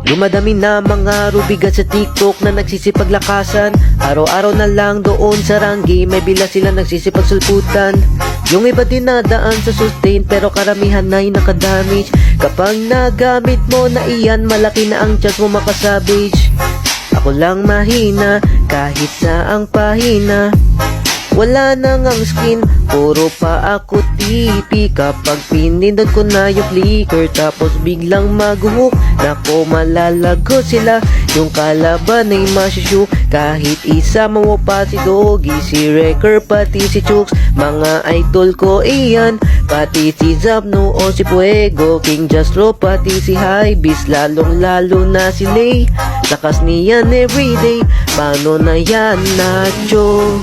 Dumadami na mga rubigan sa TikTok na nagsisipaglakasan. Araw-araw na lang doon sa Ranggi, may bila sila nagsisipagsulputan. Yung iba din nadaan sa sustain, pero karamihan ay nakadamage. Kapag nagamit mo na iyan, malaki na ang chance mo makasavage. Ako lang mahina, kahit sa ang pahina. Wala nang ang skin, puro pa ako tipi. Kapag pinindot ko na yung flicker, tapos biglang mag-hook, nako malalago sila. Yung kalaban ay masyushook, kahit isa mo pa si Doggy, si Wrecker, pati si Chooks. Mga idol ko iyan, pati si Zapno o si Fuego, King Jastro, pati si Hybeast, lalong lalo na si Lay. Lakas niyan everyday, paano na yan Nacho?